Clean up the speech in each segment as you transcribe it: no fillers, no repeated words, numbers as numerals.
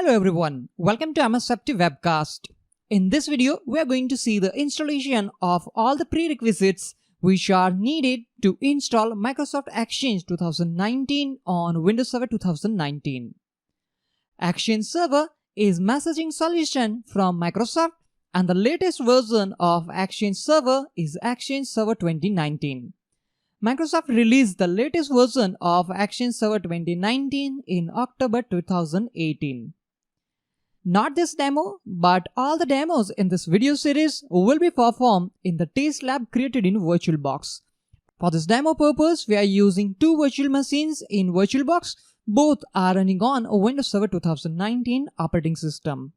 Hello everyone, welcome to MSFT Webcast. In this video, we are going to see the installation of all the prerequisites which are needed to install Microsoft Exchange 2019 on Windows Server 2019. Exchange Server is messaging solution from Microsoft, and the latest version of Exchange Server is Exchange Server 2019. Microsoft released the latest version of Exchange Server 2019 in October 2018. Not this demo, but all the demos in this video series will be performed in the test lab created in VirtualBox. For this demo purpose, we are using two virtual machines in VirtualBox. Both are running on Windows Server 2019 operating system.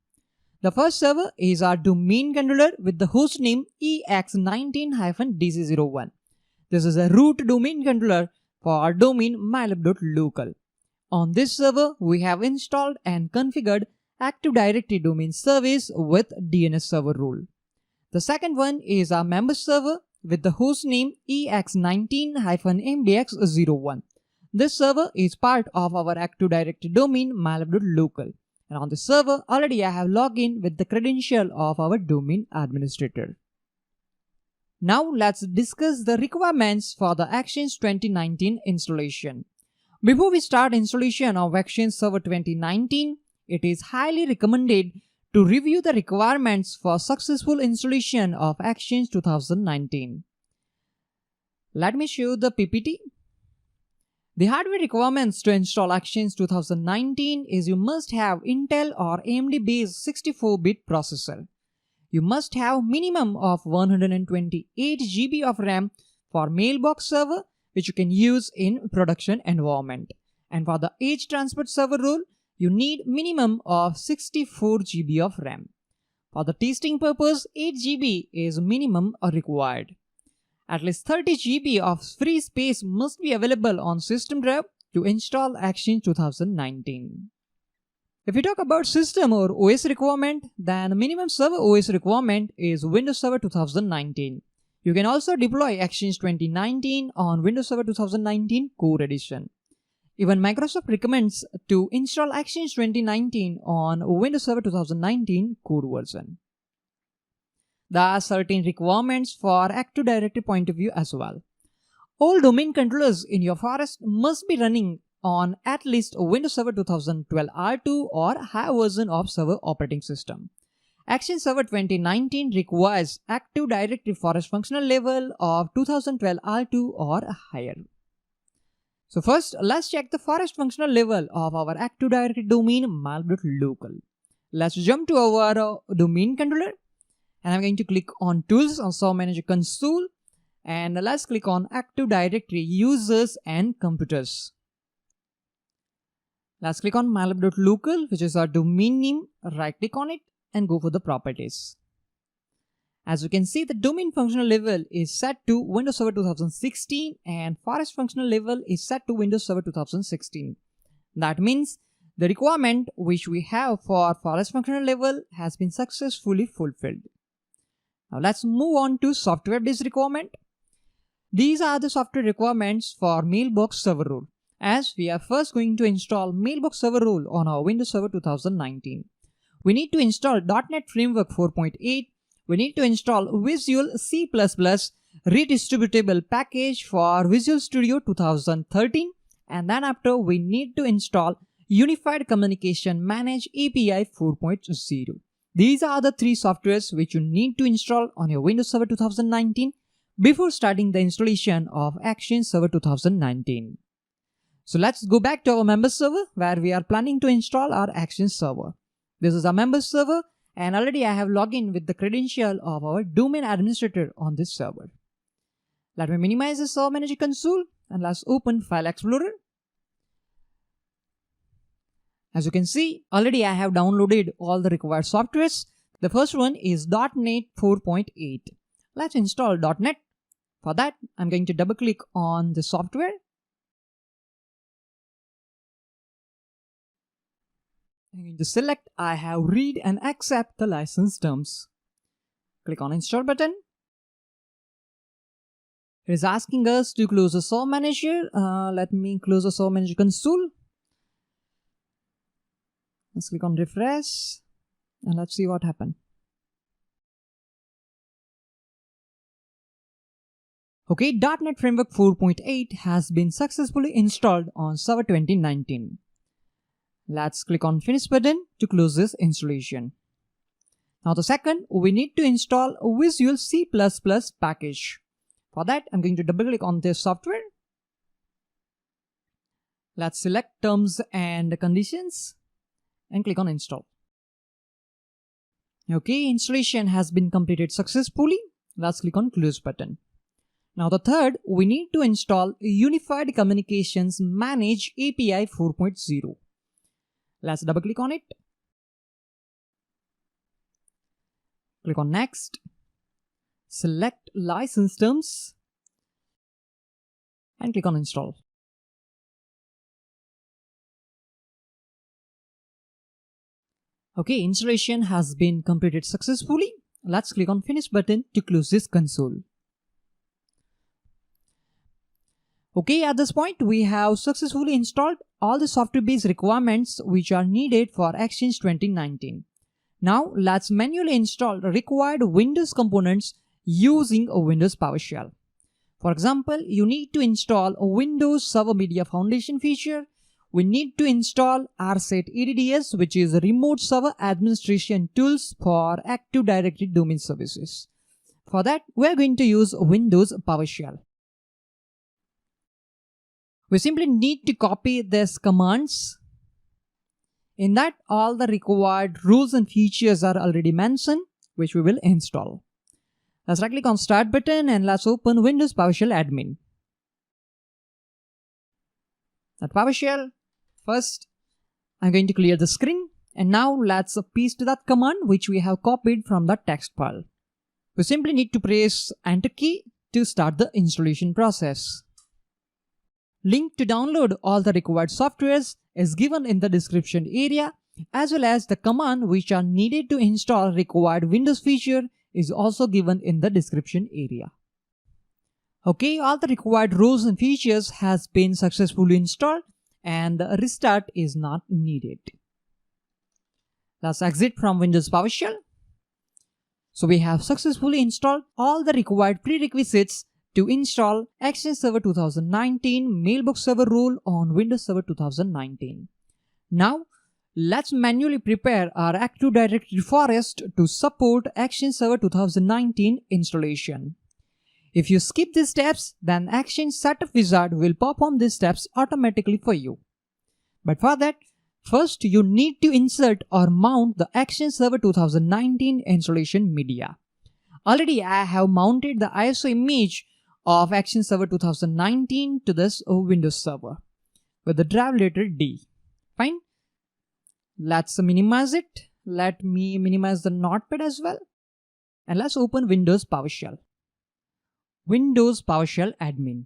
The first server is our domain controller with the host name ex19-dc01. This is a root domain controller for our domain mylab.local. On this server, we have installed and configured Active Directory domain service with DNS server rule. The second one is our member server with the host name ex19-mdx01. This server is part of our Active Directory domain mylab.local. And on this server, already I have logged in with the credential of our domain administrator. Now let's discuss the requirements for the Exchange 2019 installation. Before we start installation of Exchange Server 2019, it is highly recommended to review the requirements for successful installation of Exchange 2019. Let me show the PPT. The hardware requirements to install Exchange 2019 is you must have Intel or AMD based 64-bit processor. You must have minimum of 128 GB of RAM for mailbox server, which you can use in production environment. And for the Edge Transport Server rule, you need minimum of 64 GB of RAM. For the testing purpose, 8 GB is minimum required. At least 30 GB of free space must be available on system drive to install Exchange 2019. If we talk about system or OS requirement, then minimum server OS requirement is Windows Server 2019. You can also deploy Exchange 2019 on Windows Server 2019 Core Edition. Even Microsoft recommends to install Exchange 2019 on Windows Server 2019 Core version. There are certain requirements for Active Directory point of view as well. All domain controllers in your forest must be running on at least Windows Server 2012 R2 or higher version of server operating system. Exchange Server 2019 requires Active Directory forest functional level of 2012 R2 or higher. So first, let's check the forest functional level of our Active Directory domain mylab.local. Let's jump to our domain controller, and I'm going to click on Tools on Server Manager Console, and let's click on Active Directory Users and Computers. Let's click on mylab.local, which is our domain name. Right click on it and go for the properties. As you can see, the domain functional level is set to Windows Server 2016 and forest functional level is set to Windows Server 2016. That means the requirement which we have for forest functional level has been successfully fulfilled. Now let's move on to software-based requirement. These are the software requirements for mailbox server rule, as we are first going to install mailbox server rule on our Windows Server 2019. We need to install .NET Framework 4.8. We need to install Visual C++ Redistributable package for Visual Studio 2013, and then after we need to install Unified Communication Manage API 4.0. These are the three softwares which you need to install on your Windows Server 2019 before starting the installation of Exchange Server 2019. So let's go back to our member server where we are planning to install our Exchange server. This is our member server, and already I have logged in with the credential of our domain administrator on this server. Let me minimize the Server Manager Console and let's open File Explorer. As you can see, already I have downloaded all the required softwares. The first one is .NET 4.8. Let's install .NET. For that, I'm going to double click on the software. I'm going to select I have read and accept the license terms. Click on Install button. It is asking us to close the Server Manager. Let me close the Server Manager Console. Let's click on refresh and let's see what happened. Okay, .NET Framework 4.8 has been successfully installed on Server 2019. Let's click on Finish button to close this installation. Now the second, we need to install a Visual C++ package. For that, I'm going to double click on this software. Let's select Terms and Conditions and click on Install. Okay, installation has been completed successfully. Let's click on Close button. Now the third, we need to install Unified Communications Manage API 4.0. Let's double click on it. Click on Next. Select License Terms and click on Install. Okay, installation has been completed successfully. Let's click on Finish button to close this console. Okay, at this point, we have successfully installed all the software-based requirements which are needed for Exchange 2019. Now, let's manually install the required Windows components using a Windows PowerShell. For example, you need to install a Windows Server Media Foundation feature. We need to install RSAT-ADDS, which is Remote Server Administration Tools for Active Directory Domain Services. For that, we are going to use Windows PowerShell. We simply need to copy these commands. In that, all the required rules and features are already mentioned, which we will install. Let's right click on Start button and let's open Windows PowerShell Admin. At PowerShell, first I'm going to clear the screen, and now let's paste that command which we have copied from the text file. We simply need to press Enter key to start the installation process. Link to download all the required softwares is given in the description area, as well as the command which are needed to install required Windows feature is also given in the description area. Okay, all the required rules and features has been successfully installed and the restart is not needed. Let's exit from Windows PowerShell. So we have successfully installed all the required prerequisites to install Exchange Server 2019 Mailbox Server rule on Windows Server 2019. Now, let's manually prepare our Active Directory forest to support Exchange Server 2019 installation. If you skip these steps, then Exchange Setup Wizard will perform these steps automatically for you. But for that, first you need to insert or mount the Exchange Server 2019 installation media. Already I have mounted the ISO image of Exchange Server 2019 to this Windows Server with the drive letter D. Fine. Let's minimize it. Let me minimize the notepad as well. And let's open Windows PowerShell. Windows PowerShell Admin.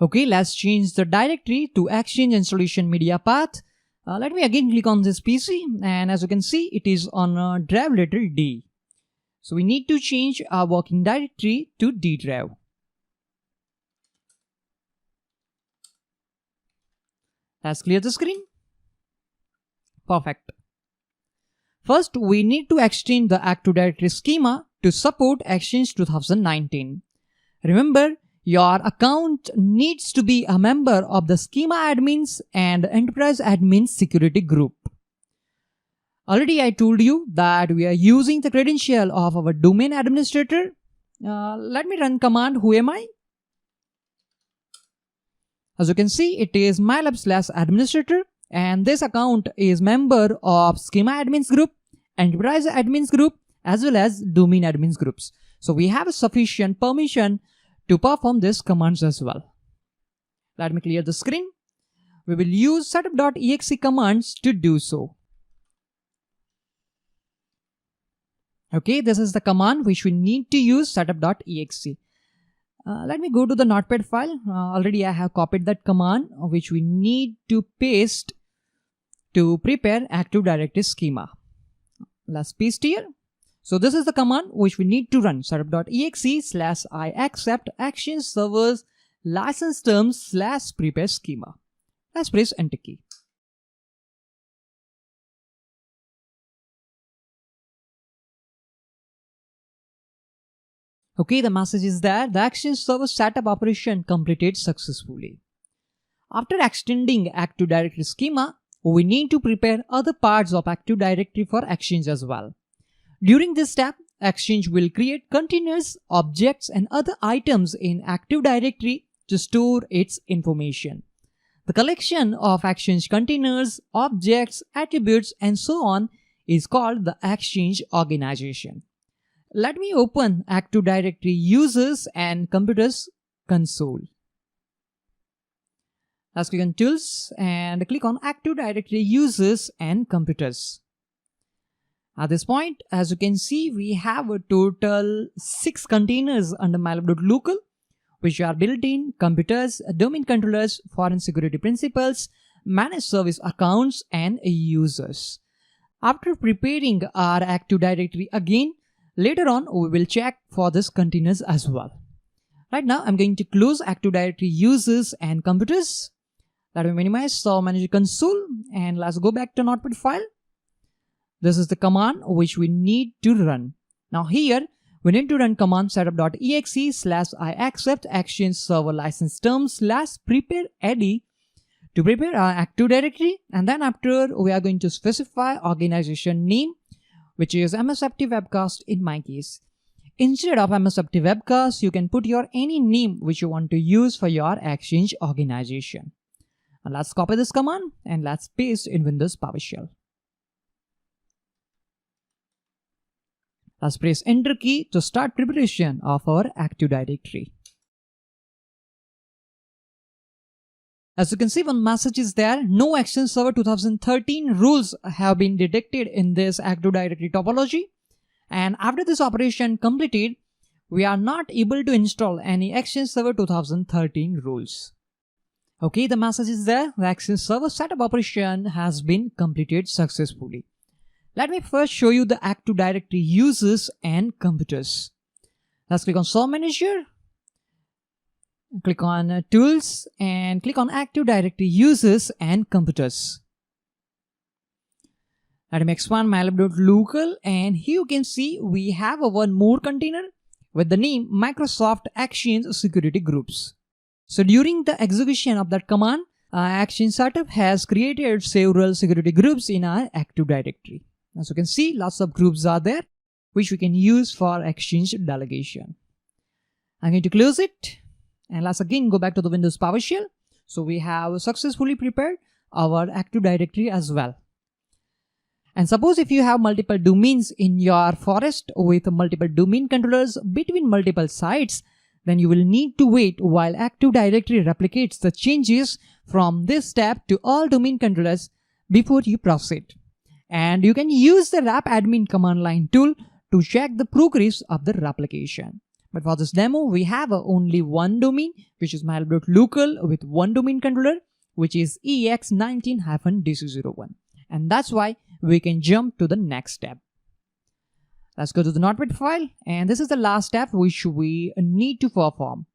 Okay, let's change the directory to Exchange Installation Media Path. Let me again click on this PC, and as you can see, it is on drive letter D. So we need to change our working directory to D drive. Let's clear the screen. Perfect. First, we need to extend the Active Directory schema to support Exchange 2019. Remember, your account needs to be a member of the schema admins and enterprise admins security group. Already I told you that we are using the credential of our domain administrator. Let me run command whoami. As you can see, it is mylab/administrator, and this account is member of schema admins group, enterprise admins group, as well as domain admins groups. So we have sufficient permission to perform these commands as well. Let me clear the screen. We will use setup.exe commands to do so. Okay, this is the command which we need to use, setup.exe. Let me go to the notepad file. Already I have copied that command which we need to paste to prepare Active Directory schema. Let's paste here. So this is the command which we need to run, setup.exe/I accept Exchange servers license terms /prepare schema. Let's press Enter key. Okay, the message is that the Exchange server setup operation completed successfully. After extending Active Directory schema, we need to prepare other parts of Active Directory for Exchange as well. During this step, Exchange will create containers, objects, and other items in Active Directory to store its information. The collection of Exchange containers, objects, attributes, and so on is called the Exchange organization. Let me open Active Directory Users and Computers console. Let's click on Tools and click on Active Directory Users and Computers. At this point, as you can see, we have a total 6 containers under mylab.local, which are built-in computers, domain controllers, foreign security principals, managed service accounts, and users. After preparing our Active Directory again, later on we will check for these containers as well. Right now, I'm going to close Active Directory Users and Computers. Let me minimize Server Manager console and let's go back to Notepad file. This is the command which we need to run. Now here, we need to run command setup.exe/I accept Exchange server license terms /prepare-AD to prepare our Active Directory, and then after we are going to specify organization name, which is MSFT Webcast in my case. Instead of MSFT Webcast, you can put your any name which you want to use for your Exchange organization. And let's copy this command and let's paste in Windows PowerShell. Let's press Enter key to start preparation of our Active Directory. As you can see, one message is there: no Exchange Server 2013 rules have been detected in this Active Directory topology. And after this operation completed, we are not able to install any Exchange Server 2013 rules. Okay, the message is there: the Exchange Server setup operation has been completed successfully. Let me first show you the Active Directory Users and Computers. Let's click on Server Manager, click on Tools, and click on Active Directory Users and Computers. Let me expand mylab.local, and here you can see we have a one more container with the name Microsoft Exchange Security Groups. So during the execution of that command, Exchange Setup has created several security groups in our Active Directory. As you can see, lots of groups are there which we can use for Exchange delegation. I'm going to close it and let's again go back to the Windows PowerShell. So we have successfully prepared our Active Directory as well. And suppose if you have multiple domains in your forest with multiple domain controllers between multiple sites, then you will need to wait while Active Directory replicates the changes from this step to all domain controllers before you proceed. And you can use the wrap-admin command line tool to check the progress of the replication. But for this demo, we have only one domain, which is mylab.local with one domain controller, which is ex19-dc01. And that's why we can jump to the next step. Let's go to the Notepad file, and this is the last step which we need to perform.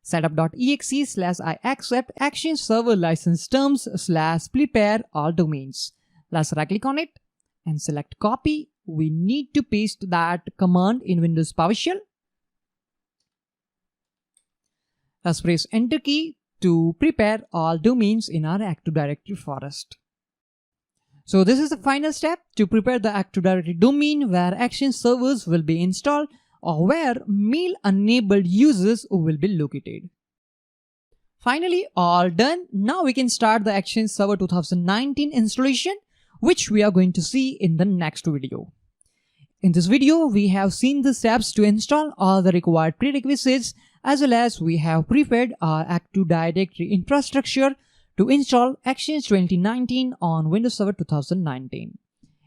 Setup.exe/I accept Exchange server license terms /prepare all domains. Let's right click on it and select copy. We need to paste that command in Windows PowerShell. Let's press Enter key to prepare all domains in our Active Directory forest. So this is the final step to prepare the Active Directory domain where Exchange servers will be installed or where mail-enabled users will be located. Finally, all done. Now we can start the Exchange Server 2019 installation, which we are going to see in the next video. In this video, we have seen the steps to install all the required prerequisites, as well as we have prepared our Active Directory infrastructure to install Exchange 2019 on Windows Server 2019.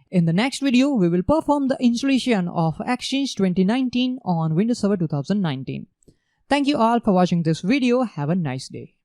In the next video, we will perform the installation of Exchange 2019 on Windows Server 2019. Thank you all for watching this video. Have a nice day.